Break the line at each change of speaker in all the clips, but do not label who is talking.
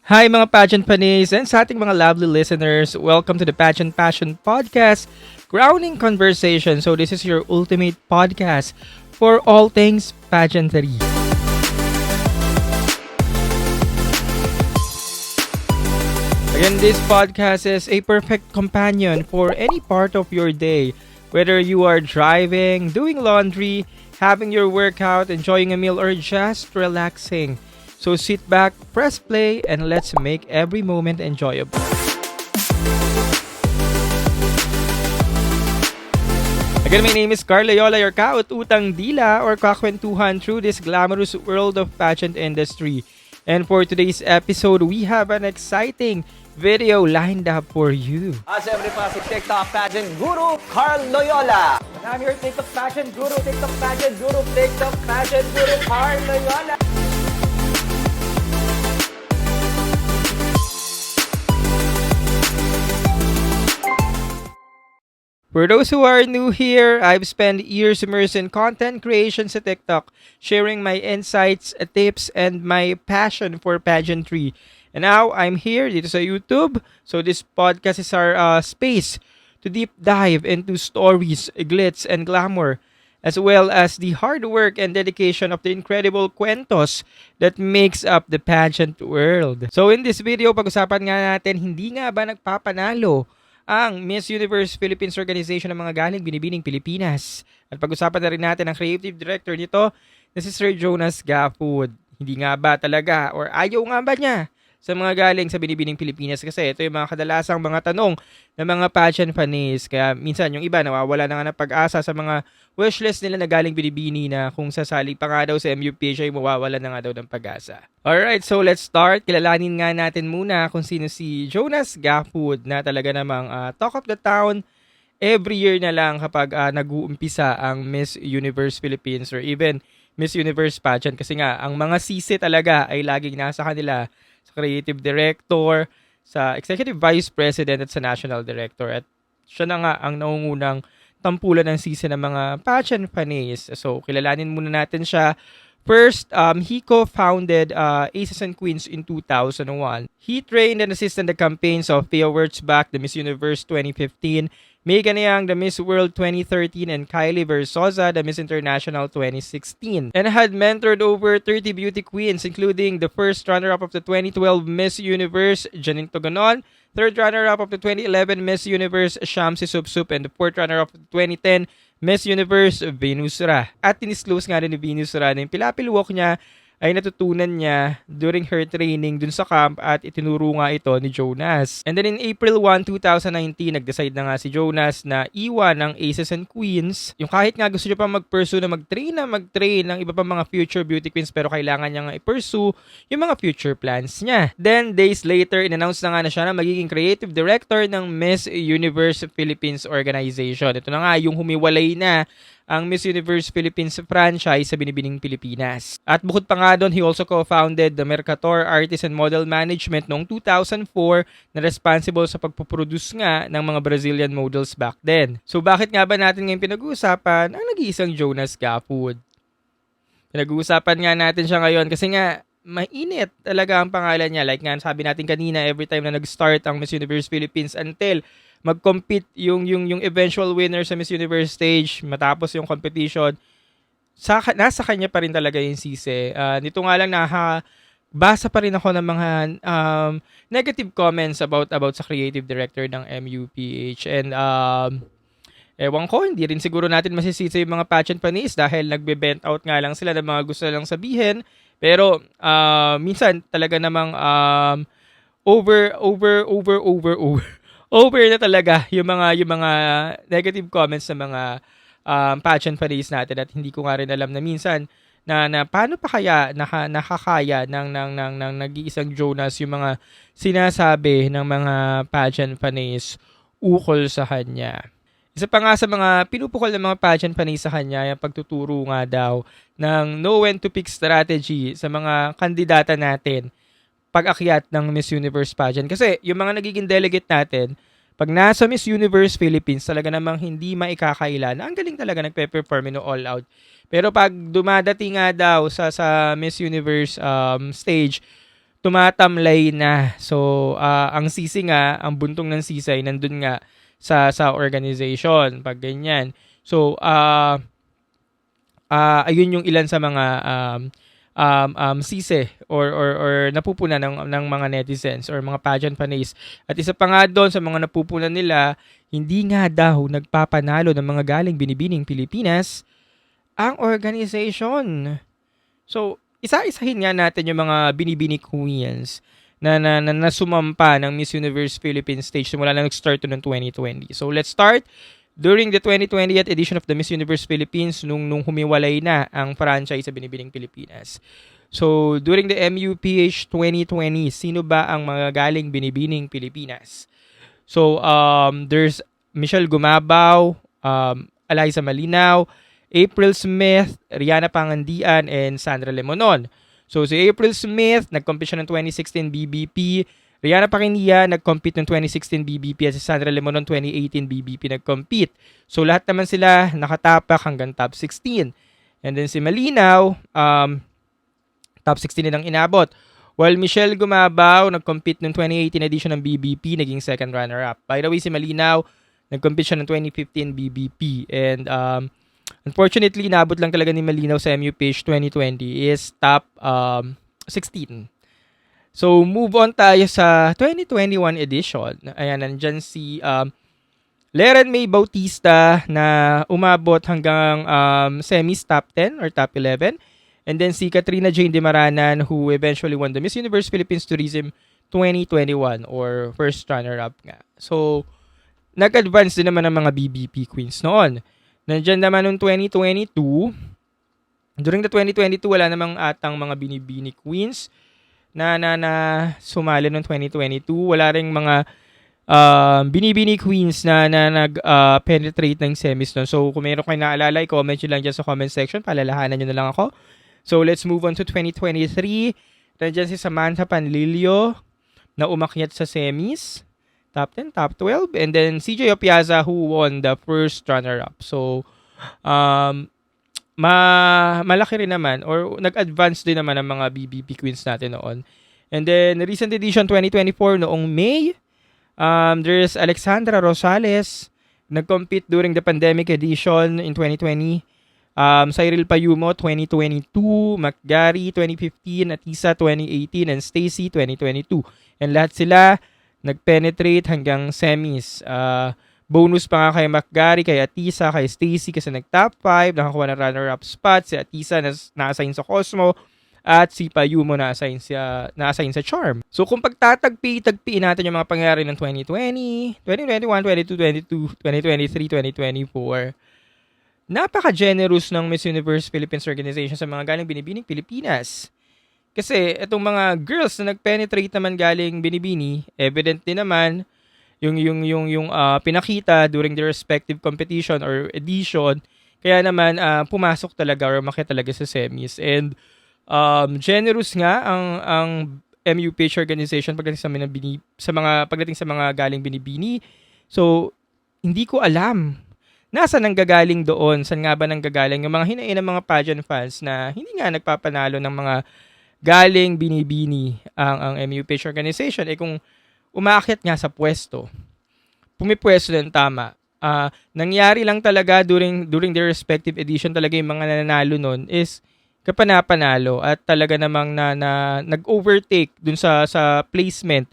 Hi mga pageant panis and sa ating mga lovely listeners, welcome to the Pageant Passion Podcast, Grounding Conversation. So this is your ultimate podcast for all things pageantry. Again, this podcast is a perfect companion for any part of your day, whether you are driving, doing laundry, having your workout, enjoying a meal, or just relaxing. So sit back, press play, and let's make every moment enjoyable. Again, my name is Carl Loyola, your kaut-utang dila or kakwentuhan through this glamorous world of pageant industry. And for today's episode, we have an exciting video lined up for you.
Siyempre pa si TikTok Pageant Guru, Carl Loyola. And I'm your TikTok Pageant Guru, TikTok Pageant Guru, TikTok Pageant Guru, Carl Loyola.
For those who are new here, I've spent years immersed in content creation sa TikTok, sharing my insights, tips, and my passion for pageantry. And now, I'm here dito sa YouTube. So this podcast is our space to deep dive into stories, glitz, and glamour, as well as the hard work and dedication of the incredible kwentos that makes up the pageant world. So in this video, pag-usapan nga natin, hindi nga ba nagpapanalo ang Miss Universe Philippines Organization ng mga galing binibining Pilipinas. At pag-usapan na rin natin ang creative director nito na si Sir Jonas Gafud. Hindi nga ba talaga or ayaw nga ba niya sa mga galing sa binibining Pilipinas? Kasi ito yung mga kadalasang mga tanong ng mga pageant fans. Kaya minsan yung iba nawawala na nga ng pag-asa sa mga wishlist nila na galing binibini na kung sasali pa nga daw sa MUPH ay mawawala na nga daw ng pag-asa. Alright, so let's start. Kilalanin nga natin muna kung sino si Jonas Gafud na talaga namang talk of the town every year na lang kapag nag-uumpisa ang Miss Universe Philippines or even Miss Universe pageant. Kasi nga, ang mga sisi talaga ay laging nasa kanila, sa creative director, sa executive vice president at sa national director. At siya na nga ang naungunang tampulan ng sisi ng mga pageant fans. So, kilalanin muna natin siya. First, he co-founded Aces and Queens in 2001. He trained and assisted the campaigns of Thea Wurtzbach, the Miss Universe 2015, Megan Yang, the Miss World 2013, and Kylie Versosa, the Miss International 2016. And had mentored over 30 beauty queens, including the first runner-up of the 2012 Miss Universe, Janine Togonon, third runner-up of the 2011 Miss Universe, Shamsi Supsup, and the fourth runner-up of the 2010 Miss Universe, Venus Ra. At tinisclose nga rin ni Venus Ra na yung pilapil walk niya ay natutunan niya during her training dun sa camp at itinuro nga ito ni Jonas. And then in April 1, 2019, nag-decide na nga si Jonas na iwan ng Aces and Queens. Yung kahit nga gusto niya pa mag-pursue na mag-train ng iba pa mga future beauty queens pero kailangan niya nga i-pursue yung mga future plans niya. Then days later, in-announce na nga na siya na magiging creative director ng Miss Universe Philippines Organization. Ito na nga yung humiwalay na ang Miss Universe Philippines franchise sa binibining Pilipinas. At bukod pa nga doon, he also co-founded the Mercator Artist and Model Management noong 2004 na responsible sa pagpuproduce nga ng mga Brazilian models back then. So bakit nga ba natin ngayon pinag-uusapan ang nag-iisang Jonas Gafud? Pinag-uusapan nga natin siya ngayon kasi nga mainit talaga ang pangalan niya. Like nga sabi natin kanina, every time na nag-start ang Miss Universe Philippines until mag-compete yung eventual winner sa Miss Universe stage, matapos yung competition, nasa kanya pa rin talaga yung sisi. Nito nga lang basa pa rin ako ng mga negative comments about sa creative director ng MUPH. And ewan ko, hindi rin siguro natin masisisi yung mga pageant panis dahil nagbe-bent out nga lang sila ng mga gusto lang sabihin. Pero minsan talaga namang over na talaga yung mga negative comments ng mga pageant panis natin at hindi ko nga rin alam na minsan na paano pa kaya nakakaya ng nag-iisang Jonas yung mga sinasabi ng mga pageant panis ukol sa kanya. Isa pa nga sa mga pinupukol ng mga pageant panis sa kanya yung pagtuturo nga daw ng know when to pick strategy sa mga kandidata natin pag-akyat ng Miss Universe pageant. Kasi yung mga nagiging delegate natin, pag nasa Miss Universe Philippines, talaga namang hindi maikakaila na ang galing talaga nagpe-perform no all out. Pero pag dumadating nga daw sa Miss Universe stage, tumatamlay na. So, ang sisi nga, ang buntong ng sisay, nandun nga sa organization, pag ganyan. So, ayun yung ilan sa mga sisi or napupunan ng mga netizens or mga pageant fanays. At isa pa nga doon sa mga napupunan nila, hindi nga daw nagpapanalo ng mga galing binibining Pilipinas ang organization. So, isa-isahin nga natin yung mga binibini queens na sumampa ng Miss Universe Philippines stage simula na nag-start to ng 2020. So, let's start. During the 2020th edition of the Miss Universe Philippines, nung humiwalay na ang franchise sa Binibining Pilipinas. So, during the MUPH 2020, sino ba ang mga galing Binibining Pilipinas? So, there's Michelle Gumabaw, Eliza Malinaw, April Smith, Rihanna Pangandian, and Sandra Lemonon. So, si April Smith, nag-compete siya ng 2016 BBP. Rihanna Pangandian, nag-compete ng 2016 BBP. At si Sandra Lemonon, 2018 BBP, nag-compete. So, lahat naman sila nakatapak hanggang top 16. And then si Malinaw, top 16 din ang inabot. While Michelle Gumabaw, nag-compete ng 2018 edition ng BBP, naging second runner-up. By the way, si Malinaw, nag-compete siya ng 2015 BBP. And unfortunately, naabot lang talaga ni Malinaw sa MUPH 2020 is top 16. So, move on tayo sa 2021 edition. Ayan, nandyan si Leren May Bautista na umabot hanggang semis top 10 or top 11. And then si Katrina Jane Demaranan who eventually won the Miss Universe Philippines Tourism 2021 or first runner-up nga. So, nag-advance din naman ang mga BBP queens noon. Nandyan naman noong 2022. During the 2022, wala namang atang mga binibini queens na sumali noong 2022. Wala ring mga binibini queens na nag-penetrate ng semis noon. So, kung mayroon kayo naalala, i-comment nyo lang dyan sa comment section. Palalahanan nyo na lang ako. So, let's move on to 2023. Nandyan si Samantha Panlilio na umakyat sa semis. Top 10, top 12. And then, CJ Opiaza who won the first runner-up. So, malaki rin naman or nag-advance din naman ang mga BBP queens natin noon. And then, recent edition 2024 noong May, there's Alexandra Rosales, nag-compete during the pandemic edition in 2020. Cyril Payumo, 2022, McGarry, 2015, Atisa, 2018, and Stacy, 2022. And lahat sila nag-penetrate hanggang semis. Bonus pa nga kay McGarry, kay Atisa, kay Stacy kasi nag-top 5, nakakuha ng runner-up spot. Si Atisa na-assign sa Cosmo at si Payumo na-assign sa Charm. So kung pagtatagpiin natin yung mga pangyayari ng 2020, 2021, 2022, 2023, 2024, napaka-generous ng Miss Universe Philippines Organization sa mga galing binibining Pilipinas. Kasi itong mga girls na nag-penetrate naman galing binibini, evident din naman yung pinakita during their respective competition or edition. Kaya naman pumasok talaga or umakyat talaga sa semis. And generous nga ang MUPH organization pagdating sa mga galing binibini. So hindi ko alam nasa nanggagaling doon, saan nga ba nanggagaling yung mga hinain ng mga pageant fans na hindi nga nagpapanalo ng mga galing binibini ang MUPH organization. Kung umaakyat nga sa pwesto, pumipwesto din tama. Nangyari lang talaga during their respective edition talaga yung mga nananalo nun is kapanapanalo at talaga namang nag-overtake dun sa placement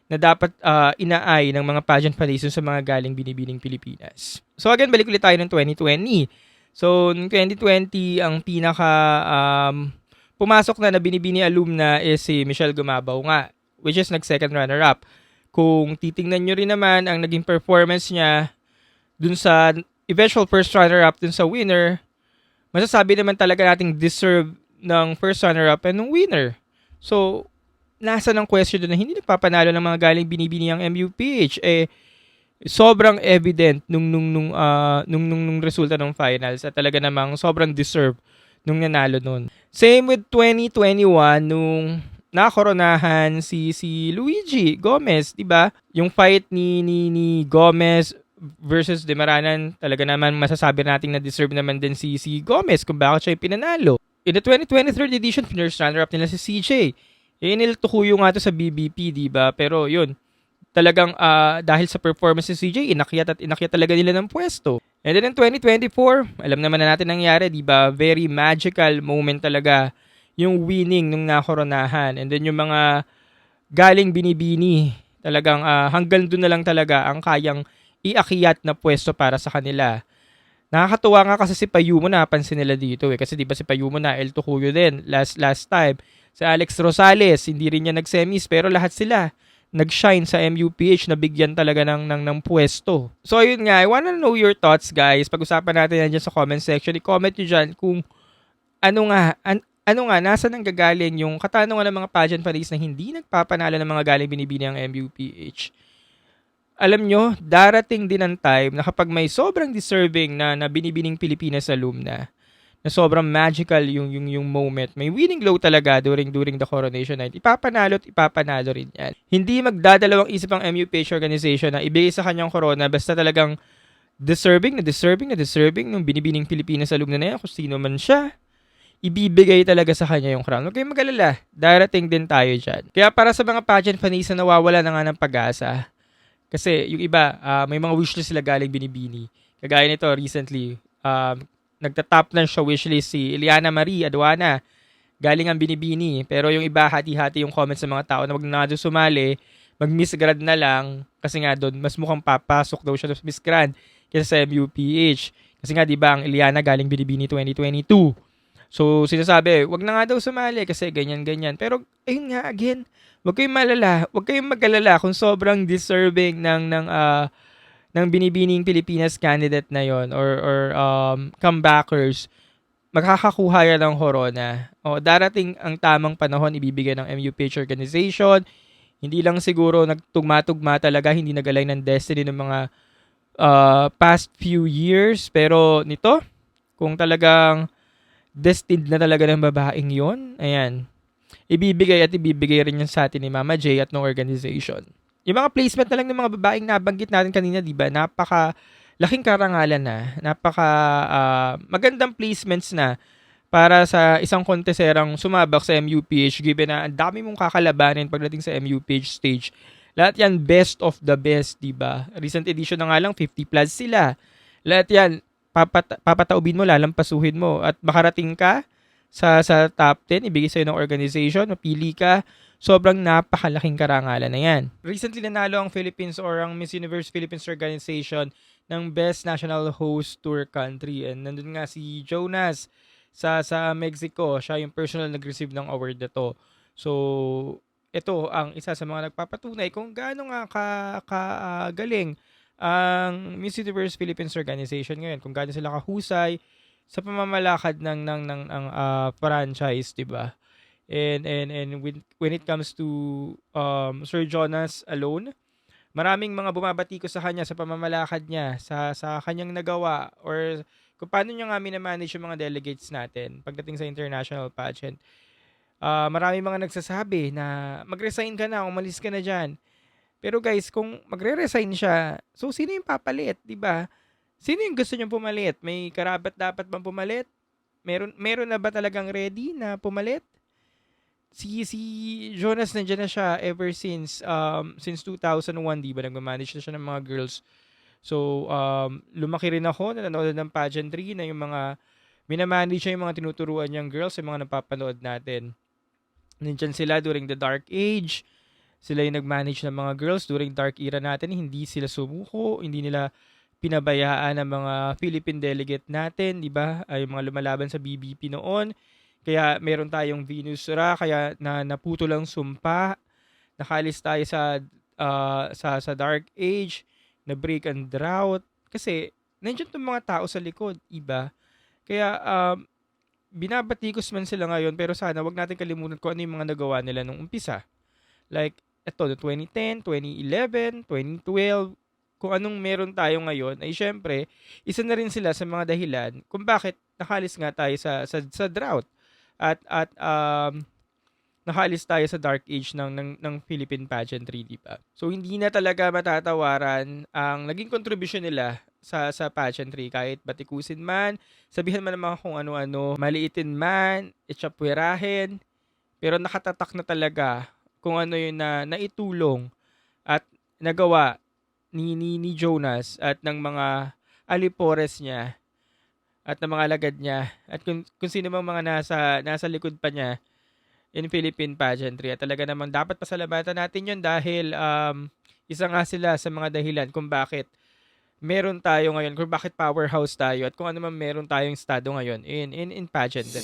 na dapat inaay ng mga pageant fans sa mga galing binibining Pilipinas. So again, balik ulit tayo ng 2020. So, ng 2020, ang pinaka pumasok na binibini alumna is si Michelle Gumabaw nga, which is nag-second runner-up. Kung titingnan nyo rin naman ang naging performance niya dun sa eventual first runner-up dun sa winner, masasabi naman talaga nating deserve ng first runner-up and ng winner. So, nasa ng question doon na hindi nagpapanalo ng mga galing binibini ang MUPH. Sobrang evident nung resulta ng finals at talaga namang sobrang deserve nung nanalo nun. Same with 2021 nung nakoronahan si Luigi Gomez, 'di ba? Yung fight ni Gomez versus Demaranan, talaga naman masasabi natin na deserve naman din si Gomez kung bakit siya pinanalo. In the 2023 edition, first runner-up nila si CJ. Inil Tukuyo nga to sa BBP, di ba? Pero yun, talagang dahil sa performance ni CJ, inakyat at inakyat talaga nila ng pwesto. And then in 2024, alam naman na natin nangyari, di ba? Very magical moment talaga yung winning nung nakoronahan. And then yung mga galing binibini, talagang hanggang doon na lang talaga ang kayang iakyat na pwesto para sa kanila. Nakakatuwa nga kasi si Payumo napansin nila dito kasi 'di ba si Payumo na El Tocuyo din last time. Si Alex Rosales hindi rin niya nag-semis pero lahat sila nag-shine sa MUPH na bigyan talaga ng pwesto. So ayun nga, I wanna know your thoughts guys. Pag-usapan natin yan dyan sa comment section. I-comment nyo dyan kung ano nga, nasa nang gagaling yung katanungan ng mga pageant paris na hindi nagpapanalo ng mga galing binibini ang MUPH. Alam nyo, darating din ang time na kapag may sobrang deserving na binibining Pilipinas alumna, na sobrang magical yung moment, may winning glow talaga during the coronation night, ipapanalo at ipapanalo rin yan. Hindi magdadalawang isip ang MUPH organization na ibigay sa kanyang corona basta talagang deserving ng binibining Pilipinas alumna na yan, kung sino man siya, ibibigay talaga sa kanya yung crown. Huwag kayong mag-alala, darating din tayo dyan. Kaya para sa mga pageant fans na nawawala na nga ng pag-asa, kasi yung iba, may mga wishlist sila galing binibini. Kagaya nito, recently, nagtatop na siya wishlist si Eliana Marie Aduana. Galing ang binibini. Pero yung iba, hati-hati yung comments ng mga tao na wag na doon sumali, mag-miss grad na lang. Kasi nga doon, mas mukhang papasok daw siya sa miss grad kaysa sa MUPH. Kasi nga, di ba, ang Eliana galing binibini 2022. So, sinasabi, wag na nga daw sumali kasi ganyan-ganyan. Pero, ayun nga, again, huwag kayong mag-alala kung sobrang deserving ng binibining Pilipinas candidate na yon or comebackers, makakakuha yan ng corona. O, darating ang tamang panahon ibibigay ng MUPH organization. Hindi lang siguro nagtugma-tugma talaga, hindi nag-align ng destiny ng mga past few years. Pero nito, kung talagang destined na talaga ng babaeng yon, ayan, ibibigay rin yan sa atin ni Mama J at ng organization. Yung mga placement na lang ng mga babaeng nabanggit natin kanina, di ba? Napaka laking karangalan na. Napaka magandang placements na para sa isang konteserang sumabak sa MUPH given na ang dami mong kakalabanin pagdating sa MUPH stage. Lahat yan best of the best, di ba? Recent edition na nga lang 50 plus sila. Lahat yan papataubin mo, lalampasuhin mo at makarating ka sa top 10, ibigay sa'yo ng organization, mapili ka, sobrang napakalaking karangalan na yan. Recently nanalo ang Philippines or ang Miss Universe Philippines organization ng Best National Host Tour Country. And nandun nga si Jonas sa Mexico. Siya yung personal nag-receive ng award na to. So, ito ang isa sa mga nagpapatunay kung gaano nga kagaling ang Miss Universe Philippines organization ngayon. Kung gaano sila kahusay sa pamamalakad ng franchise, 'di ba? And when it comes to Sir Jonas alone, maraming mga bumabati ko sa kanya sa pamamalakad niya, sa kanyang nagawa or kung paano niya nga minamanage yung mga delegates natin pagdating sa international pageant. Maraming mga nagsasabi na mag-resign ka na, umalis ka na diyan. Pero guys, kung magre-resign siya, so sino yung papalit, 'di ba? Sino yung gusto niyong pumalit? May karapat dapat bang pumalit? Meron na ba talagang ready na pumalit? Si Jonas nandiyan na siya ever since 2001, di ba? Nagmamanage na siya ng mga girls. So, lumaki rin ako na nanonood ng pageantry na yung mga minamanage siya yung mga tinuturuan niyang girls, yung mga napapanood natin. Nandiyan sila during the dark age. Sila yung nag-manage ng mga girls during dark era natin. Hindi sila sumuko, hindi nila pinabayaan ng mga Philippine delegate natin, di ba? Ay mga lumalaban sa BBP noon. Kaya meron tayong Venus Ra, kaya naputo lang sumpa. Nakalis tayo sa dark age, na break and drought. Kasi nandiyan tong mga tao sa likod, iba. Kaya binabatikos man sila ngayon, pero sana wag natin kalimutan kung ano yung mga nagawa nila nung umpisa. Like, ito, 2010, 2011, 2012, kung anong meron tayo ngayon, ay syempre, isa na rin sila sa mga dahilan kung bakit nakalis nga tayo sa drought. At nakalis tayo sa dark age ng Philippine pageantry, di ba? So, hindi na talaga matatawaran ang naging contribution nila sa pageantry. Kahit batikusin man, sabihan man naman kung ano-ano, maliitin man, itsapwerahin, pero nakatatak na talaga kung ano yung naitulong at nagawa ni Jonas at ng mga alipores niya at ng mga alagad niya at kung sino mang mga nasa likod pa niya in Philippine pageantry. At talaga namang dapat pasalamatan natin yun dahil isa nga sila sa mga dahilan kung bakit meron tayo ngayon, kung bakit powerhouse tayo at kung ano man meron tayong estado ngayon in pageant. So,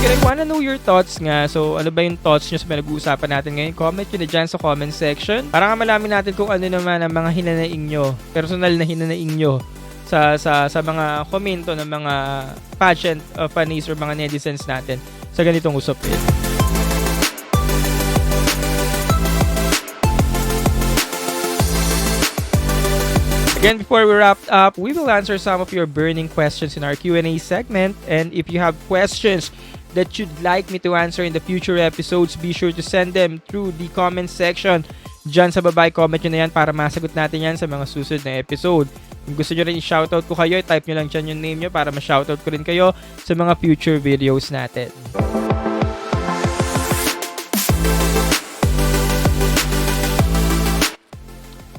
I wanna know your thoughts nga. So, ano ba yung thoughts nyo sa pinag-uusapan natin ngayon? Comment nyo na dyan sa comment section. Para nga malamin natin kung ano naman ang mga hinanaing nyo, personal na hinanaing nyo sa mga komento ng mga pageant funnies or mga netizens natin sa ganitong usapin. Again, before we wrap up, we will answer some of your burning questions in our Q&A segment. And if you have questions that you'd like me to answer in the future episodes, be sure to send them through the comment section. Diyan sa baba, comment nyo na yan para masagot natin yan sa mga susunod na episode. Kung gusto nyo rin i-shoutout ko kayo, type nyo lang dyan yung name nyo para ma-shoutout ko rin kayo sa mga future videos natin.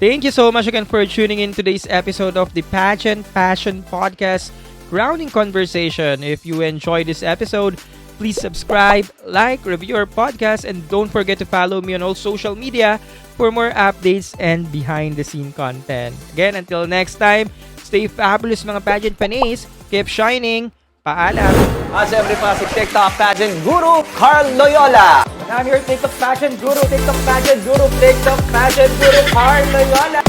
Thank you so much again for tuning in today's episode of the Pageant Passion Podcast, Grounding Conversation. If you enjoyed this episode, please subscribe, like, review our podcast, and don't forget to follow me on all social media for more updates and behind-the-scene content. Again, until next time, stay fabulous mga pageant panis. Keep shining. Paalam.
Siyempre pa si TikTok Pageant Guru Carl Loyola. And I'm your TikTok Pageant Guru, TikTok Pageant Guru, TikTok Pageant Guru Carl Loyola.